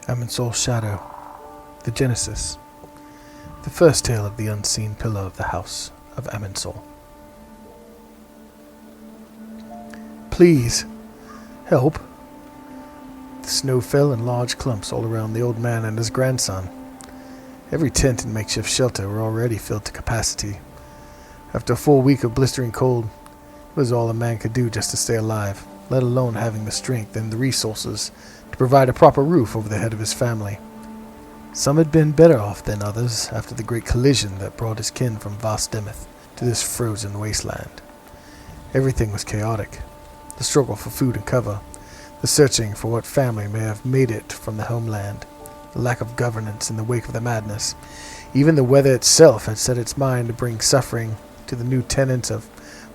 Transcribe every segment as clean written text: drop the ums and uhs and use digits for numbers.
Amensol's Shadow, the Genesis, the first tale of the unseen pillar of the House of Amensol. Please, help. The snow fell in large clumps all around the old man and his grandson. Every tent and makeshift shelter were already filled to capacity. After a full week of blistering cold, it was all a man could do just to stay alive, let alone having the strength and the resources to provide a proper roof over the head of his family. Some had been better off than others after the great collision that brought his kin from vast Demeth to this frozen wasteland. Everything was chaotic. The struggle for food and cover, the searching for what family may have made it from the homeland, the lack of governance in the wake of the madness. Even the weather itself had set its mind to bring suffering to the new tenants of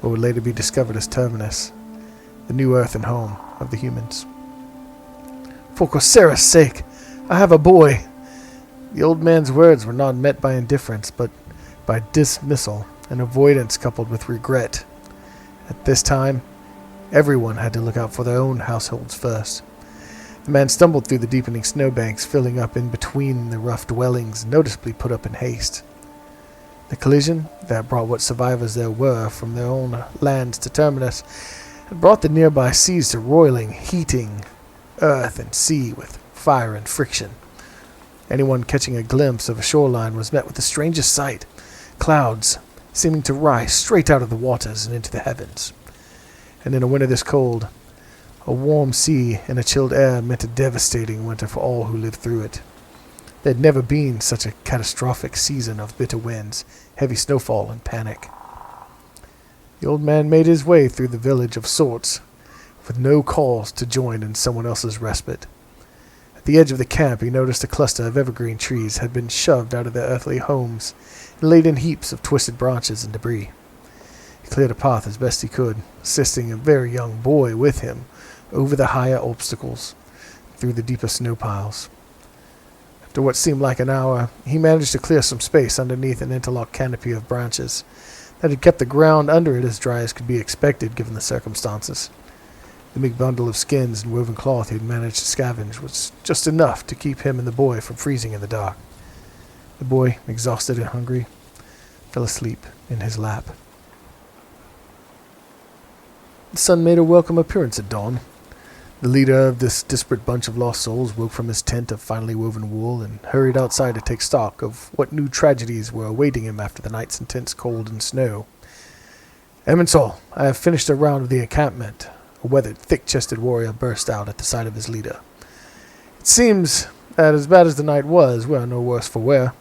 what would later be discovered as Terminus, the new earth and home of the humans. For Coursera's sake, I have a boy. The old man's words were not met by indifference, but by dismissal and avoidance coupled with regret. At this time, everyone had to look out for their own households first. The man stumbled through the deepening snowbanks, filling up in between the rough dwellings, noticeably put up in haste. The collision that brought what survivors there were from their own lands to Terminus had brought the nearby seas to roiling, heating earth and sea with fire and friction. Anyone catching a glimpse of a shoreline was met with the strangest sight, clouds seeming to rise straight out of the waters and into the heavens. And in a winter this cold, a warm sea and a chilled air meant a devastating winter for all who lived through it. There had never been such a catastrophic season of bitter winds, heavy snowfall, and panic. The old man made his way through the village of sorts, with no cause to join in someone else's respite. At the edge of the camp he noticed a cluster of evergreen trees had been shoved out of their earthly homes and laid in heaps of twisted branches and debris. He cleared a path as best he could, assisting a very young boy with him over the higher obstacles, through the deeper snow piles. After what seemed like an hour, he managed to clear some space underneath an interlocked canopy of branches that had kept the ground under it as dry as could be expected given the circumstances. The big bundle of skins and woven cloth he had managed to scavenge was just enough to keep him and the boy from freezing in the dark. The boy, exhausted and hungry, fell asleep in his lap. The sun made a welcome appearance at dawn. The leader of this disparate bunch of lost souls woke from his tent of finely woven wool and hurried outside to take stock of what new tragedies were awaiting him after the night's intense cold and snow. Amensol, I have finished a round of the encampment. A weathered, thick-chested warrior burst out at the sight of his leader. It seems that as bad as the night was, we are no worse for wear.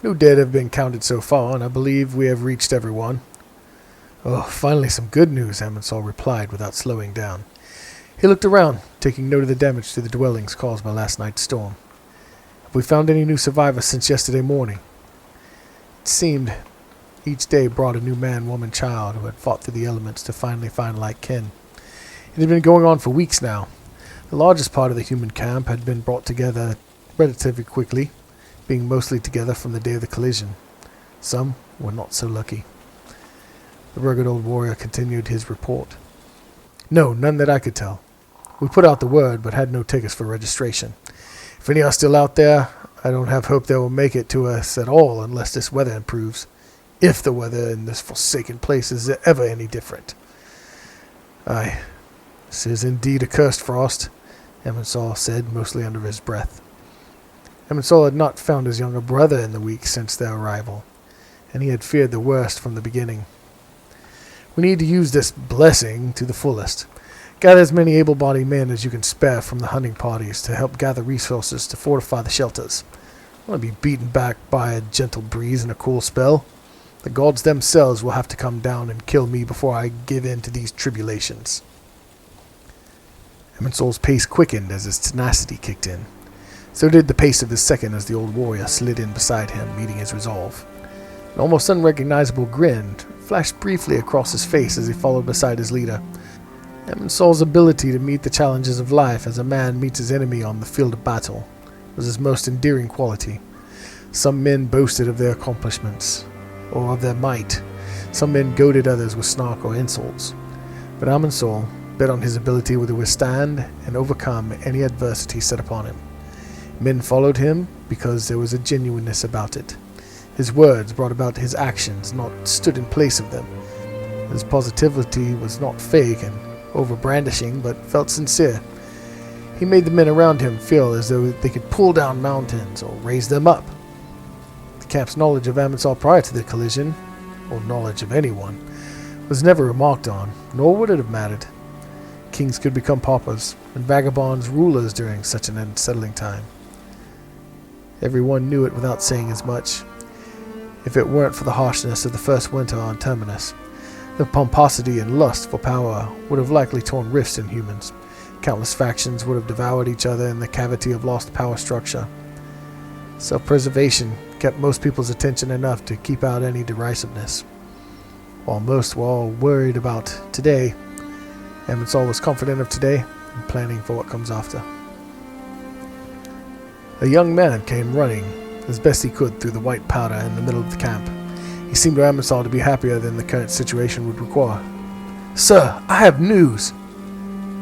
No dead have been counted so far, and I believe we have reached everyone. Oh, finally some good news, Amensol replied without slowing down. He looked around, taking note of the damage to the dwellings caused by last night's storm. Have we found any new survivors since yesterday morning? It seemed each day brought a new man, woman, child who had fought through the elements to finally find like kin. It had been going on for weeks now. The largest part of the human camp had been brought together relatively quickly, being mostly together from the day of the collision. Some were not so lucky. The rugged old warrior continued his report. No, none that I could tell. We put out the word, but had no takers for registration. If any are still out there, I don't have hope they will make it to us at all unless this weather improves. If the weather in this forsaken place is ever any different. Aye, this is indeed a cursed frost, Amensol said, mostly under his breath. Amensol had not found his younger brother in the week since their arrival, and he had feared the worst from the beginning. We need to use this blessing to the fullest. Gather as many able-bodied men as you can spare from the hunting parties to help gather resources to fortify the shelters. I want to be beaten back by a gentle breeze and a cool spell. The gods themselves will have to come down and kill me before I give in to these tribulations. Amensol's pace quickened as his tenacity kicked in. So did the pace of his second as the old warrior slid in beside him, meeting his resolve. An almost unrecognizable grin flashed briefly across his face as he followed beside his leader. Amensol's ability to meet the challenges of life as a man meets his enemy on the field of battle was his most endearing quality. Some men boasted of their accomplishments, or of their might. Some men goaded others with snark or insults. But Amensol bet on his ability to withstand and overcome any adversity set upon him. Men followed him because there was a genuineness about it. His words brought about his actions, not stood in place of them. His positivity was not fake and over-brandishing, but felt sincere. He made the men around him feel as though they could pull down mountains or raise them up. The camp's knowledge of Amensol prior to the collision, or knowledge of anyone, was never remarked on, nor would it have mattered. Kings could become paupers, and vagabonds rulers during such an unsettling time. Everyone knew it without saying as much. If it weren't for the harshness of the first winter on Terminus, the pomposity and lust for power would have likely torn rifts in humans. Countless factions would have devoured each other in the cavity of lost power structure. Self-preservation kept most people's attention enough to keep out any derisiveness. While most were all worried about today, Amensol was confident of today and planning for what comes after. A young man came running as best he could through the white powder in the middle of the camp. He seemed to Amensol to be happier than the current situation would require. "Sir, I have news."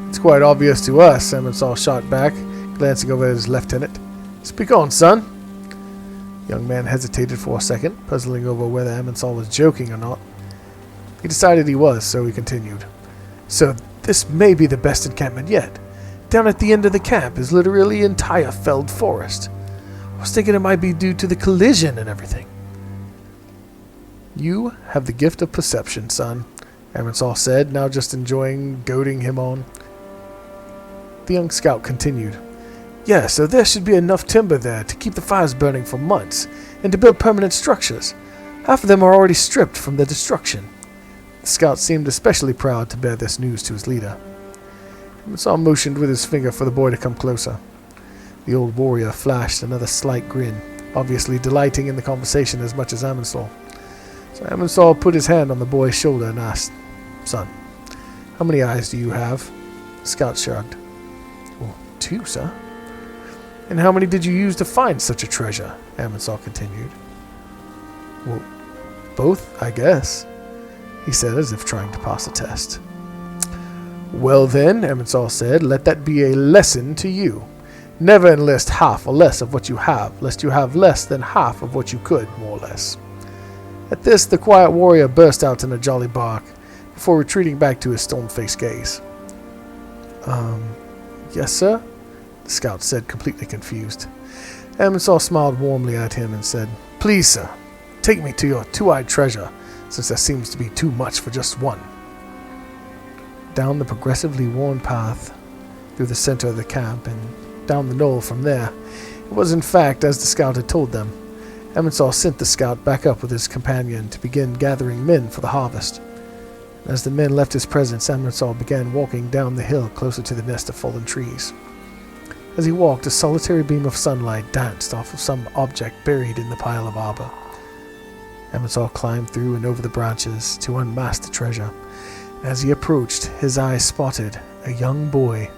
"It's quite obvious to us," Amensol shot back, glancing over at his lieutenant. "Speak on, son." The young man hesitated for a second, puzzling over whether Amensol was joking or not. He decided he was, so he continued. "So this may be the best encampment yet. Down at the end of the camp is literally an entire felled forest. I was thinking it might be due to the collision and everything." "You have the gift of perception, son," Amensol said, now just enjoying goading him on. The young scout continued. "Yeah, so there should be enough timber there to keep the fires burning for months, and to build permanent structures. Half of them are already stripped from the destruction." The scout seemed especially proud to bear this news to his leader. Amensol motioned with his finger for the boy to come closer. The old warrior flashed another slight grin, obviously delighting in the conversation as much as Amensol. So Amensol put his hand on the boy's shoulder and asked, "Son, how many eyes do you have?" The scout shrugged. "Well, 2, sir." "And how many did you use to find such a treasure?" Amensol continued. "Well, both, I guess," he said, as if trying to pass a test. "Well then," Amensol said, "let that be a lesson to you. Never enlist half or less of what you have, lest you have less than half of what you could, more or less." At this, the quiet warrior burst out in a jolly bark, before retreating back to his stone-faced gaze. Yes, sir?" the scout said, completely confused. Amensol smiled warmly at him and said, "Please, sir, take me to your 2-eyed treasure, since there seems to be too much for just one." Down the progressively worn path, through the center of the camp, and down the knoll from there, it was in fact as the scout had told them. Amensol sent the scout back up with his companion to begin gathering men for the harvest. As the men left his presence, Amensol began walking down the hill closer to the nest of fallen trees. As he walked, a solitary beam of sunlight danced off of some object buried in the pile of arbor. Amensol climbed through and over the branches to unmask the treasure. As he approached, his eyes spotted a young boy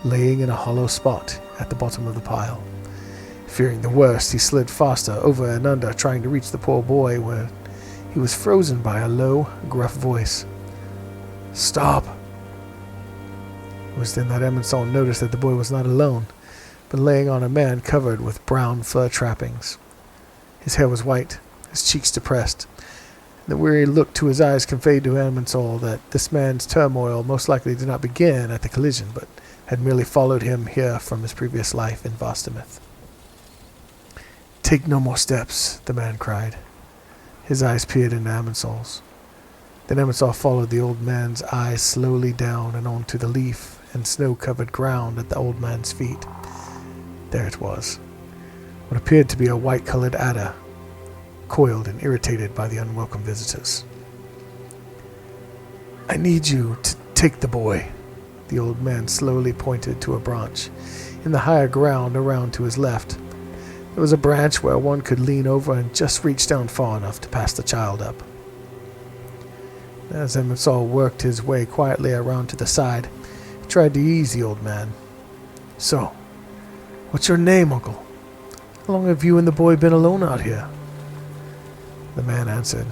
laying in a hollow spot at the bottom of the pile. Fearing the worst, he slid faster over and under, trying to reach the poor boy, where he was frozen by a low, gruff voice. "Stop!" It was then that Amensol noticed that the boy was not alone, but laying on a man covered with brown fur trappings. His hair was white, his cheeks depressed. The weary look to his eyes conveyed to Amensol that this man's turmoil most likely did not begin at the collision, but had merely followed him here from his previous life in Vastamith. "Take no more steps," the man cried. His eyes peered into Amensol's. Then Amensol followed the old man's eyes slowly down and onto the leaf and snow-covered ground at the old man's feet. There it was, what appeared to be a white-colored adder, coiled and irritated by the unwelcome visitors. "I need you to take the boy." The old man slowly pointed to a branch in the higher ground around to his left. There was a branch where one could lean over and just reach down far enough to pass the child up. As Amensol worked his way quietly around to the side, he tried to ease the old man. "So, what's your name, uncle? How long have you and the boy been alone out here?" The man answered,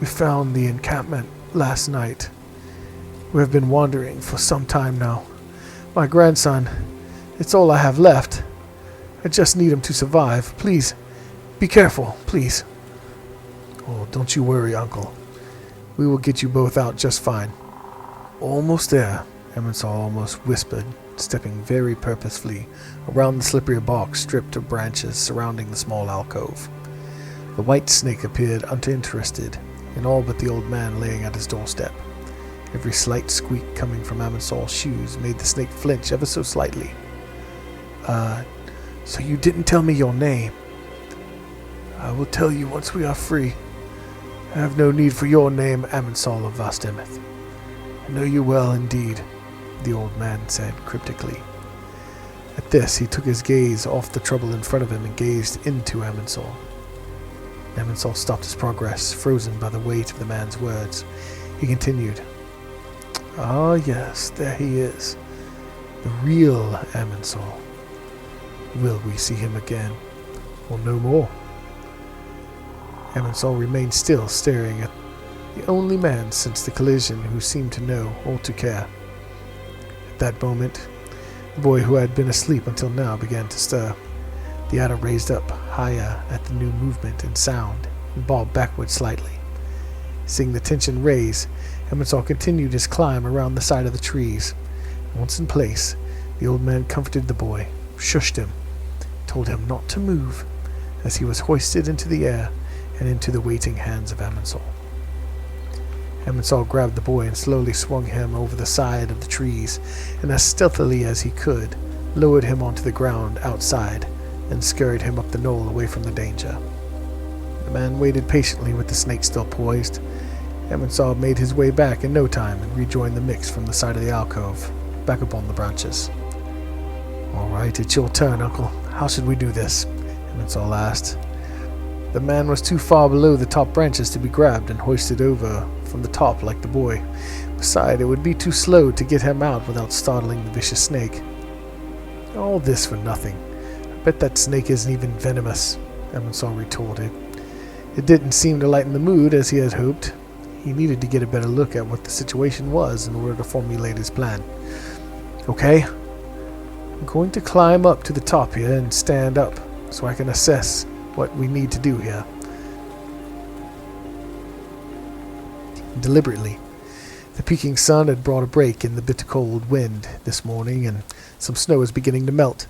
"We found the encampment last night. We have been wandering for some time now. My grandson, it's all I have left. I just need him to survive. Please, be careful, please. Oh, don't you worry, Uncle. We will get you both out just fine. Almost there, Amensol almost whispered, stepping very purposefully around the slippery bark stripped of branches surrounding the small alcove. The white snake appeared uninterested in all but the old man laying at his doorstep. Every slight squeak coming from Amensol's shoes made the snake flinch ever so slightly. So you didn't tell me your name. I will tell you once we are free. I have no need for your name, Amensol of Vastemeth. I know you well indeed, the old man said cryptically. At this, he took his gaze off the trouble in front of him and gazed into Amensol. Amensol stopped his progress, frozen by the weight of the man's words. He continued, "Ah, yes, there he is. The real Amensol. Will we see him again, or no more?" Amensol remained still, staring at the only man since the collision who seemed to know or to care. At that moment, the boy who had been asleep until now began to stir. The adder raised up higher at the new movement and sound, and bobbed backward slightly. Seeing the tension raise, Amensol continued his climb around the side of the trees. Once in place, the old man comforted the boy, shushed him, told him not to move, as he was hoisted into the air and into the waiting hands of Amensol. Amensol grabbed the boy and slowly swung him over the side of the trees, and as stealthily as he could, lowered him onto the ground outside, and scurried him up the knoll away from the danger. The man waited patiently with the snake still poised. Amensol made his way back in no time and rejoined the mix from the side of the alcove, back upon the branches. "All right, it's your turn, Uncle. How should we do this?" Amensol asked. The man was too far below the top branches to be grabbed and hoisted over from the top like the boy. Besides, it would be too slow to get him out without startling the vicious snake. "All this for nothing. I bet that snake isn't even venomous," Amensol retorted. It didn't seem to lighten the mood as he had hoped. He needed to get a better look at what the situation was in order to formulate his plan. "Okay, I'm going to climb up to the top here and stand up so I can assess what we need to do here." Deliberately, the peaking sun had brought a break in the bitter cold wind this morning, and some snow was beginning to melt,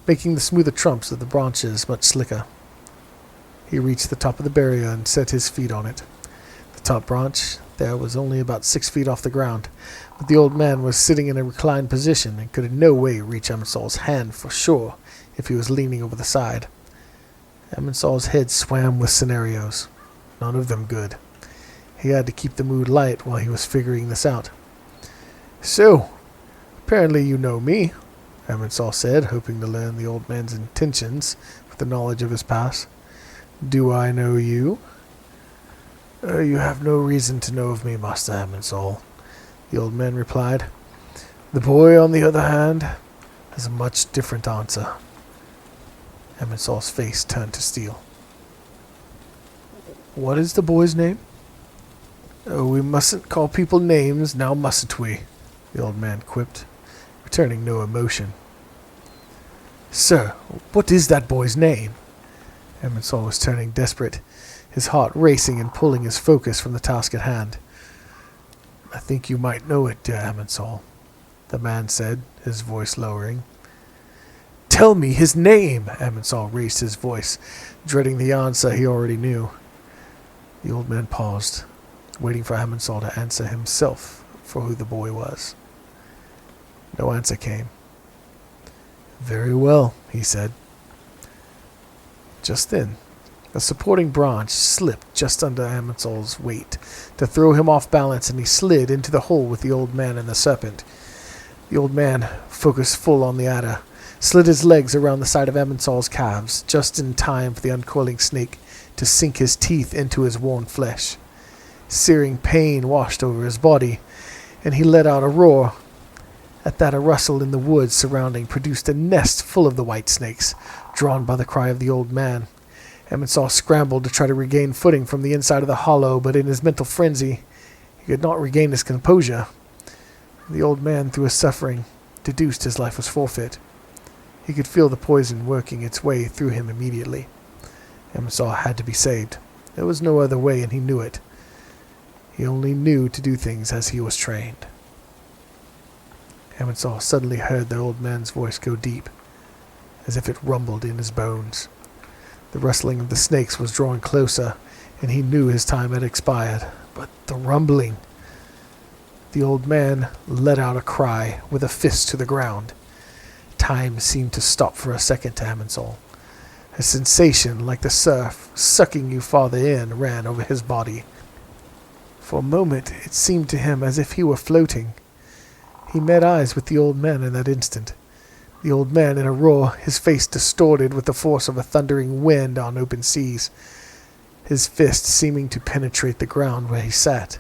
making the smoother trunks of the branches much slicker. He reached the top of the barrier and set his feet on it. The top branch there was only about 6 feet off the ground, but the old man was sitting in a reclined position and could in no way reach Amensol's hand for sure if he was leaning over the side. Amensol's head swam with scenarios, none of them good. He had to keep the mood light while he was figuring this out. "So, apparently you know me," Amensol said, hoping to learn the old man's intentions with the knowledge of his past. "Do I know you?" You have no reason to know of me, Master Amensol," the old man replied. "The boy, on the other hand, has a much different answer." Amensol's face turned to steel. "What is the boy's name?" "Oh, we mustn't call people names, now mustn't we?" the old man quipped, returning no emotion. "Sir, what is that boy's name?" Amensol was turning desperate, his heart racing and pulling his focus from the task at hand. "I think you might know it, dear Amensol," the man said, his voice lowering. "Tell me his name!" Amensol raised his voice, dreading the answer he already knew. The old man paused, waiting for Amensol to answer himself for who the boy was. No answer came. "Very well," he said. Just then, a supporting branch slipped just under Amensol's weight to throw him off balance, and he slid into the hole with the old man and the serpent. The old man, focused full on the adder, slid his legs around the side of Amensol's calves, just in time for the uncoiling snake to sink his teeth into his worn flesh. Searing pain washed over his body, and he let out a roar. At that, a rustle in the woods surrounding produced a nest full of the white snakes, drawn by the cry of the old man. Amensol scrambled to try to regain footing from the inside of the hollow, but in his mental frenzy, he could not regain his composure. The old man, through his suffering, deduced his life was forfeit. He could feel the poison working its way through him immediately. Amensol had to be saved. There was no other way, and he knew it. He only knew to do things as he was trained. Amensol suddenly heard the old man's voice go deep, as if it rumbled in his bones. The rustling of the snakes was drawing closer, and he knew his time had expired. But the rumbling... The old man let out a cry, with a fist to the ground. Time seemed to stop for a second to Amensol. A sensation like the surf sucking you farther in ran over his body. For a moment it seemed to him as if he were floating. He met eyes with the old man in that instant. The old man in a roar, his face distorted with the force of a thundering wind on open seas, his fist seeming to penetrate the ground where he sat.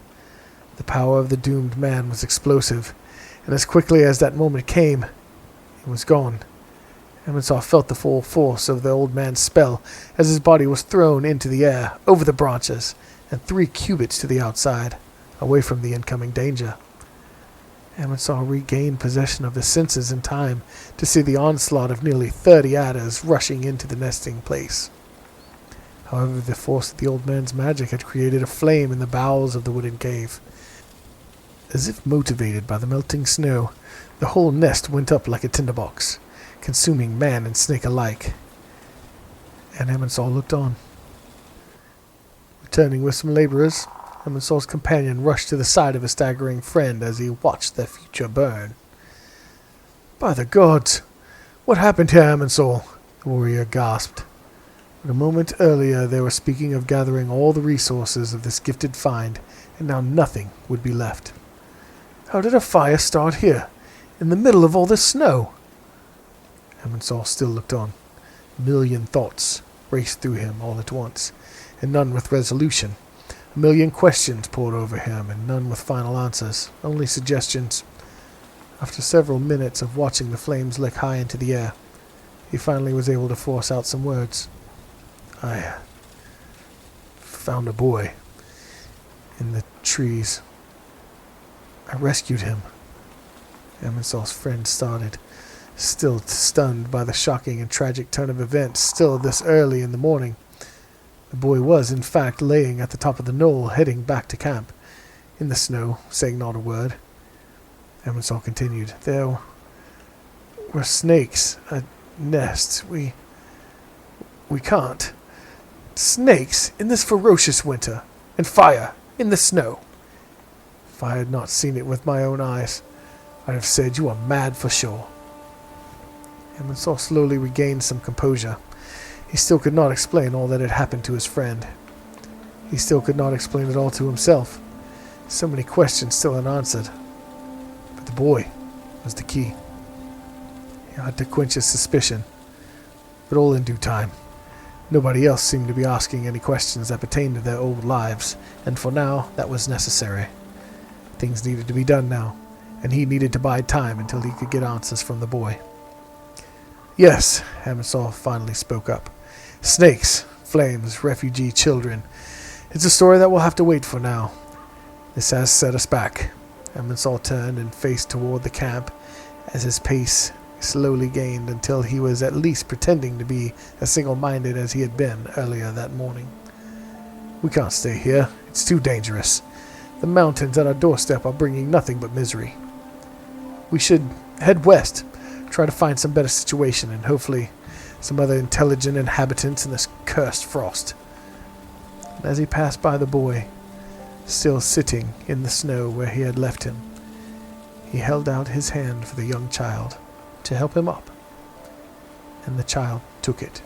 The power of the doomed man was explosive, and as quickly as that moment came, it was gone. Amensol felt the full force of the old man's spell as his body was thrown into the air, over the branches, and 3 cubits to the outside, away from the incoming danger. Amensol regained possession of his senses in time to see the onslaught of nearly 30 adders rushing into the nesting place. However, the force of the old man's magic had created a flame in the bowels of the wooden cave. As if motivated by the melting snow, the whole nest went up like a tinderbox, consuming man and snake alike. And Amensol looked on. Returning with some laborers, Amensol's companion rushed to the side of his staggering friend as he watched their future burn. "By the gods! What happened here, Amensol?" the warrior gasped. But a moment earlier they were speaking of gathering all the resources of this gifted find, and now nothing would be left. "How did a fire start here, in the middle of all this snow?" Amensol still looked on. A million thoughts raced through him all at once, and none with resolution. A million questions poured over him, and none with final answers, only suggestions. After several minutes of watching the flames lick high into the air, he finally was able to force out some words. "I found a boy in the trees. I rescued him." Amensol's friend started, still stunned by the shocking and tragic turn of events, still this early in the morning. The boy was, in fact, laying at the top of the knoll, heading back to camp, in the snow, saying not a word. Amensol continued. "There were snakes, a nest. We can't. Snakes in this ferocious winter, and fire in the snow. If I had not seen it with my own eyes, I'd have said you are mad for sure." Amensol slowly regained some composure. He still could not explain all that had happened to his friend. He still could not explain it all to himself. So many questions still unanswered. But the boy was the key. He had to quench his suspicion, but all in due time. Nobody else seemed to be asking any questions that pertained to their old lives, and for now that was necessary. Things needed to be done now, and he needed to bide time until he could get answers from the boy. "Yes," Amensol finally spoke up. "Snakes, flames, refugee children. It's a story that we'll have to wait for now. This has set us back." Amensol turned and faced toward the camp as his pace slowly gained until he was at least pretending to be as single-minded as he had been earlier that morning. "We can't stay here. It's too dangerous. The mountains at our doorstep are bringing nothing but misery. We should head west, try to find some better situation, and hopefully some other intelligent inhabitants in this cursed frost." And as he passed by the boy, still sitting in the snow where he had left him, he held out his hand for the young child to help him up, and the child took it.